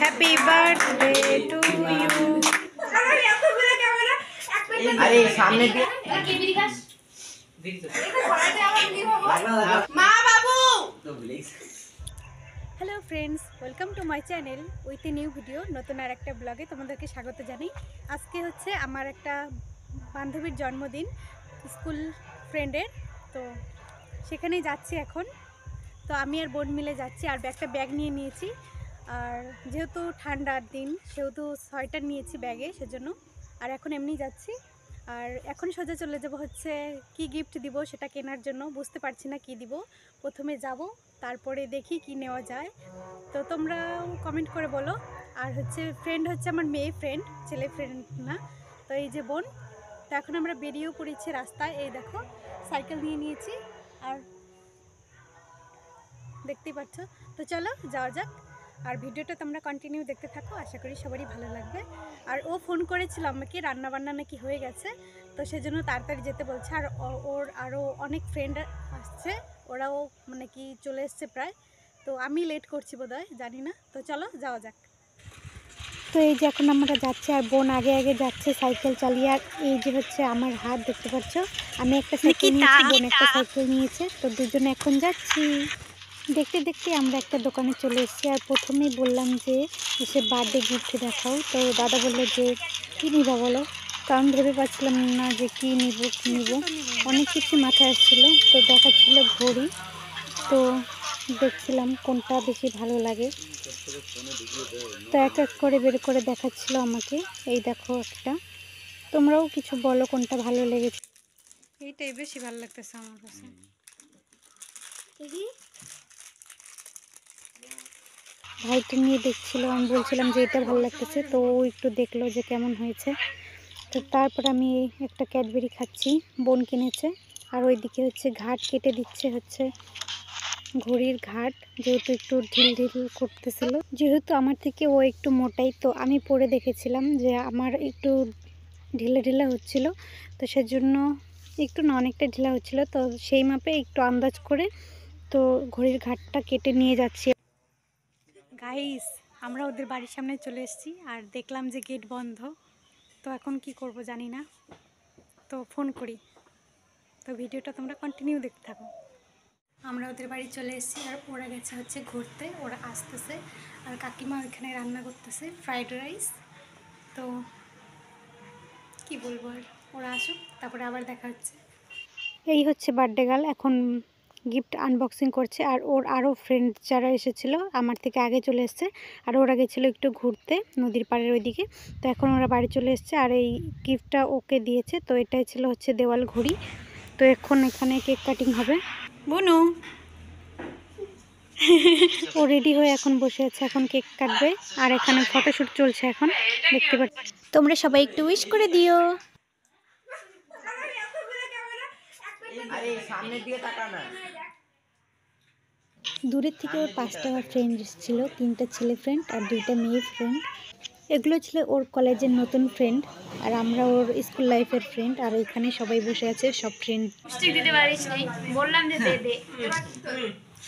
Happy birthday to you. আরে সামনে দিয়ে মা বাবু। Hello friends, welcome to my channel with a new video. নতুন আর একটা ব্লগে তোমাদেরকে স্বাগত জানাই। আজকে হচ্ছে আমার একটা বান্ধবীর জন্মদিন, স্কুল ফ্রেন্ডের। তো সেখানেই যাচ্ছি এখন। তো আমি আর বোন মিলে যাচ্ছি, আর একটা ব্যাগ নিয়ে নিয়েছি। আর যেহেতু ঠান্ডার দিন সেহেতু সোয়েটার নিয়েছি ব্যাগে, সেজন্য। আর এখন এমনি যাচ্ছি। আর এখন সোজা চলে যাব হচ্ছে কি গিফট দিব সেটা কেনার জন্য। বুঝতে পারছি না কি দিব। প্রথমে যাব, তারপরে দেখি কি নেওয়া যায়। তো তোমরাও কমেন্ট করে বলো। আর হচ্ছে ফ্রেন্ড হচ্ছে আমার মেয়ে ফ্রেন্ড, ছেলে ফ্রেন্ড না। তো এই যে বোন। তো এখন আমরা বেরিয়েও পড়েছি রাস্তায়। এই দেখো, সাইকেল নিয়ে নিয়েছি, আর দেখতেই পাচ্ছ। তো চলো যাওয়া যাক। আর ভিডিওটা তোমরা কন্টিনিউ দেখতে থাকো, আশা করি সবারই ভালো লাগবে। আর ও ফোন করেছিল আমাকে, রান্নাবান্না নাকি হয়ে গেছে, তো সেজন্য তাড়াতাড়ি যেতে বলছে। আর ওর আরও অনেক ফ্রেন্ড আসছে, ওরাও মানে কি চলে এসছে প্রায়। তো আমি লেট করছি বোধহয়, জানি না। তো চলো যাওয়া যাক। তো এই যে এখন আমরা যাচ্ছি, আর বোন আগে আগে যাচ্ছে সাইকেল চালিয়ে। আর এই যে হচ্ছে আমার হাত, দেখতে পাচ্ছ। আমি একটা সাইকেল নিয়েছি, বোন একটা সাইকেল নিয়েছে। তো দুজনে এখন যাচ্ছি। দেখতে দেখতে আমরা একটা দোকানে চলে এসেছি। আর প্রথমেই বললাম যে এসে বার্থডে গিফট দেখাও। তো দাদা বললো যে কী নিবা বলো। কারণ ভেবে পাচ্ছিলাম না যে কী নিব কী নিব, অনেক কিছু মাথায় আসছিলো। তো দেখাচ্ছিল ঘড়ি, তো দেখছিলাম কোনটা বেশি ভালো লাগে। তো এক এক করে বের করে দেখাচ্ছিল আমাকে। এই দেখো একটা, তোমরাও কিছু বলো কোনটা ভালো লেগেছে। এইটাই বেশি ভালো লাগতেছে আমার কাছে। ভাইটা নিয়ে দেখছিল, আমি বলছিলাম যে এটা ভালো লাগতেছে। তো ও একটু দেখলো যে কেমন হয়েছে। তো তারপর আমি একটা ক্যাডবেরি খাচ্ছি, বোন কিনেছে। আর ওইদিকে হচ্ছে ঘাট কেটে দিচ্ছে, হচ্ছে ঘড়ির ঘাট, যেহেতু একটু ঢিল ঢিল করতেছিল। যেহেতু আমার থেকে ও একটু মোটাই, তো আমি পরে দেখেছিলাম যে আমার একটু ঢিলে ঢিলে হচ্ছিল। তো সেজন্য একটু না অনেকটা ঢিলা হচ্ছিল। তো সেই মাপে একটু আন্দাজ করে তো ঘড়ির ঘাটটা কেটে নিয়ে যাচ্ছি। গাইস, আমরা ওদের বাড়ির সামনে চলে এসেছি, আর দেখলাম যে গেট বন্ধ। তো এখন কি করব জানি না, তো ফোন করি। তো ভিডিওটা তোমরা কন্টিনিউ দেখতে থাকো। আমরা ওদের বাড়ি চলে এসেছি, আর ওরা গেছে হচ্ছে ঘুরতে, ওরা আসতেছে। আর কাকিমা ওইখানে রান্না করতেছে ফ্রাইড রাইস। তো কি বলবো, আর ওরা আসুক, তারপরে আবার দেখা হচ্ছে। এই হচ্ছে বার্থডে গার্ল, এখন গিফট আনবক্সিং করছে। আর ওর আরও ফ্রেন্ড যারা এসেছিলো আমার থেকে আগে চলে এসছে। আর ওরা গেছিলো একটু ঘুরতে নদীর পাড়ের ওইদিকে। তো এখন ওরা বাড়ি চলে এসছে, আর এই গিফটটা ওকে দিয়েছে। তো এটাই ছিল হচ্ছে দেওয়াল ঘড়ি। তো এখন এখানে কেক কাটিং হবে। বুনু ও রেডি হয়ে এখন বসে আছে, এখন কেক কাটবে। আর এখানে ফটোশ্যুট চলছে এখন, দেখতে পাচ্ছ। তোমরা সবাই একটু উইশ করে দিও। আরে সামনে দিয়ে তাকা না। দূরের থেকে ওর 5টা ফ্রেন্ড ছিল, 3টা ছেলে ফ্রেন্ড আর 2টা মেয়ে ফ্রেন্ড। এগুলো ছিল ওর কলেজের নতুন ফ্রেন্ড, আর আমরা ওর স্কুল লাইফের ফ্রেন্ড। আর এখানে সবাই বসে আছে, সব ফ্রেন্ড। লিপস্টিক দিতে পারিস নি, বললাম যে দে দে।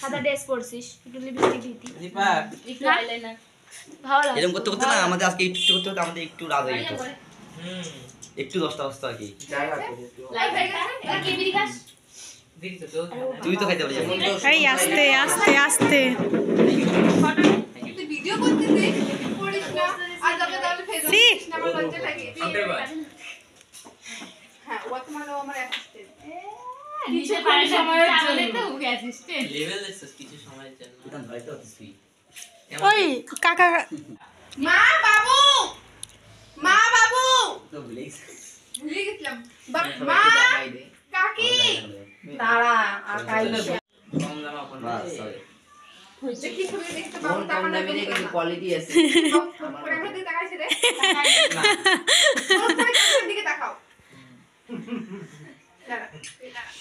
সাদা ড্রেস পরছিস, একটু লিপস্টিক দিতি। দীপা একটু আইলাইনার ভালো লাগে। এরকম করতে করতে না আমাদের আজকে একটু করতে করতে আমাদের একটু রাত হয়ে গেছে। একটু 10টা বাজতো আর কি। লাইভ এটা কি বিড়ি খাস? তুই তো খাইতে পারবি। এই আস্তে আস্তে আস্তে। তুই ভিডিও করতে দে, করিস না। আর যাবে তাহলে ফেসবুক আমার লজ্জা লাগে। হ্যাঁ, ও তোমার আমার অ্যাসিস্ট্যান্ট। কিছু সময়ের জন্য তো ওকে অ্যাসিস্ট্যান্ট লেভেল দেখছস কিছু সময়ের জন্য। এটা ধরতে হচ্ছে তুই। ওই কাকা, মা বাবু, মা বাবু, তো ভুলেই ভুলে গেছিলাম। মা কাকি দাঁড়া, আর কাইছে কম দাম আপন বাস সরি। হইছে কি ছবি দেখতে বাবু কম টাকা না দামি রে কিন্তু কোয়ালিটি আছে। করে আমরা দিকে তাকাইছে রে, তোর দিকে তাকাও। দাঁড়া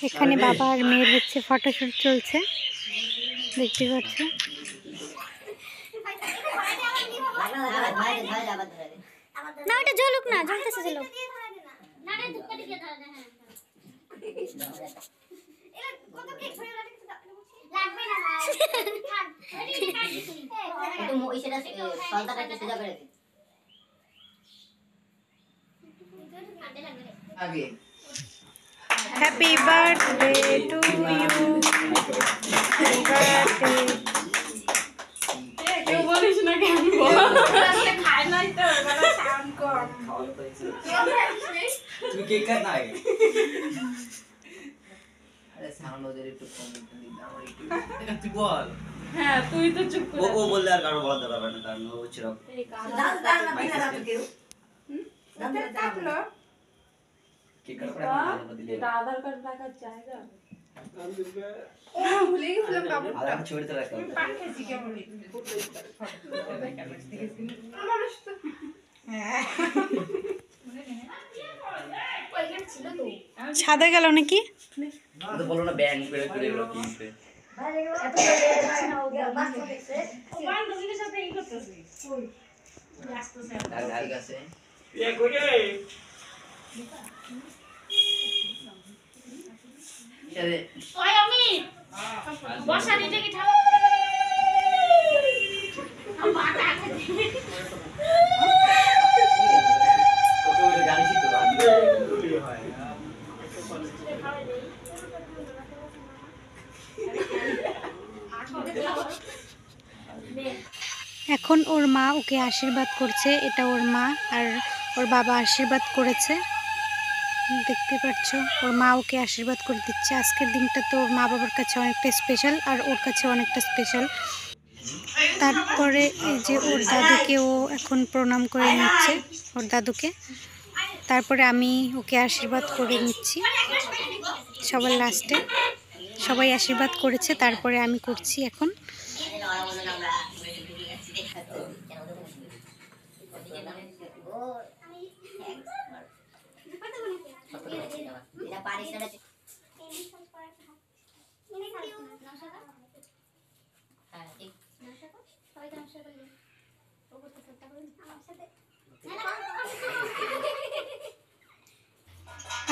এখানে বাবা আর মেয়ের হচ্ছে ফটোশ্যুট চলছে, দেখতে পাচ্ছ। না ওটা জ্বলুক না, জ্বলতেছে জ্বলুক। আগে happy birthday to you, happy birthday. কেউ বলিস না কেন বল খায় নাই তো মানে সাউন্ড কম তুমি কেক কাট না আগে। আরে সাউন্ড ওদের একটু কম দিন আমার একটু তুই বল। হ্যাঁ তুই তো চুপ ও করে ও বললে আর কারো বলা দরকার না, কারণ ও হচ্ছে রক। থাকলো কেক কাট করে আমরা দিলে এটা আধার কার্ড রাখার জায়গা আর আমি ছড়িয়ে তো রাখতাম। ছাদে গেল নাকি? ও তো বলো না ব্যাং করে করে এগুলো কি করে। ঠিক আছে আরে ওই আমি বর্ষা দিতে কি ঠান্ডা মাথা ওকে ওটা জানিস তো। এখন ওর মা ওকে আশীর্বাদ করছে, এটা ওর মা আর ওর বাবা আশীর্বাদ করেছে, দেখতে পাচ্ছ ওর মা ওকে আশীর্বাদ করে দিচ্ছে। আজকের দিনটা তো ওর মা বাবার কাছে অনেকটা স্পেশাল আর ওর কাছে অনেকটা স্পেশাল। তারপরে এই যে ওর দাদুকে ও এখন প্রণাম করে নিচ্ছে, ওর দাদুকে। তারপরে আমি ওকে আশীর্বাদ করে নিচ্ছি সবার লাস্টে। সবাই আশীর্বাদ করেছে, তারপরে আমি করছি এখন।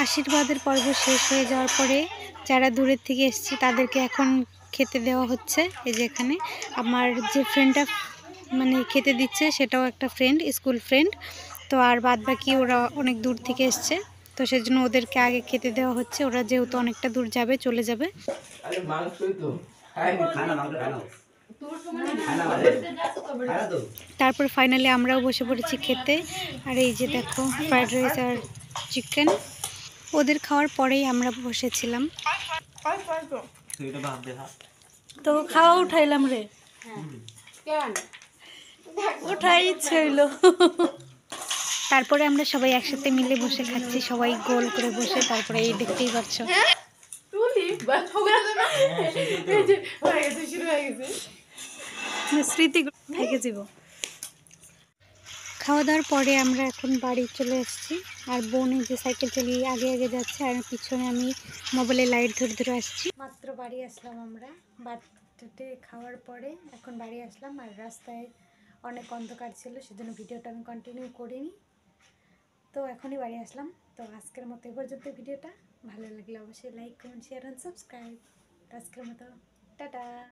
আশীর্বাদের পর্ব শেষ হয়ে যাওয়ার পরে যারা দূরের থেকে এসেছে তাদেরকে এখন খেতে দেওয়া হচ্ছে। এই যে এখানে আমার যে ফ্রেন্ডটা মানে খেতে দিচ্ছে সেটাও একটা ফ্রেন্ড, স্কুল ফ্রেন্ড। তো আর বাদ বাকি ওরা অনেক দূর থেকে এসছে, তো সেজন্য ওদেরকে আগে খেতে দেওয়া হচ্ছে। ওরা যেহেতু অনেকটা দূর যাবে, চলে যাবে। আরে মাংসই তো খানা মাংস খানা খানা তো। তারপর ফাইনালি আমরাও বসে পড়েছি খেতে। আর এই যে দেখো ফ্রাইড রাইস আর চিকেন। ওদের খাওয়ার পরেই আমরা বসেছিলাম। তুই তো ভাব দেখা। তো খাওয়া উঠাইলাম রে, কেন ওঠাই ইচ্ছে হইলো। তারপরে আমরা সবাই একসাথে মিলে বসে খাচ্ছি, সবাই গোল করে বসে। তারপরে এই দেখতেই পাচ্ছ তুলি বাট হবে না এই যে হয়ে গেছে, শুরু হয়ে গেছে। স্মৃতি থেকে যাব। খাওয়া দাওয়ার পরে আমরা এখন বাড়ি চলে এসেছি। আর বোন এই যে সাইকেল চালিয়ে আগে আগে যাচ্ছে আর পিছনে আমি মোবাইলে লাইট ধরে ধরে আসছি। মাত্র বাড়ি আসলাম আমরা, বার্থডে খাওয়ার পরে এখন বাড়ি আসলাম। আর রাস্তায় অনেক অন্ধকার ছিল, সেজন্য ভিডিওটা আমি কন্টিনিউ করিনি। তো এখনই বাড়ি আসলাম। তো আজকের মতো এ পর্যন্ত ভিডিওটা ভালো লাগলে অবশ্যই like comment share and subscribe. আজকের মতো টাটা।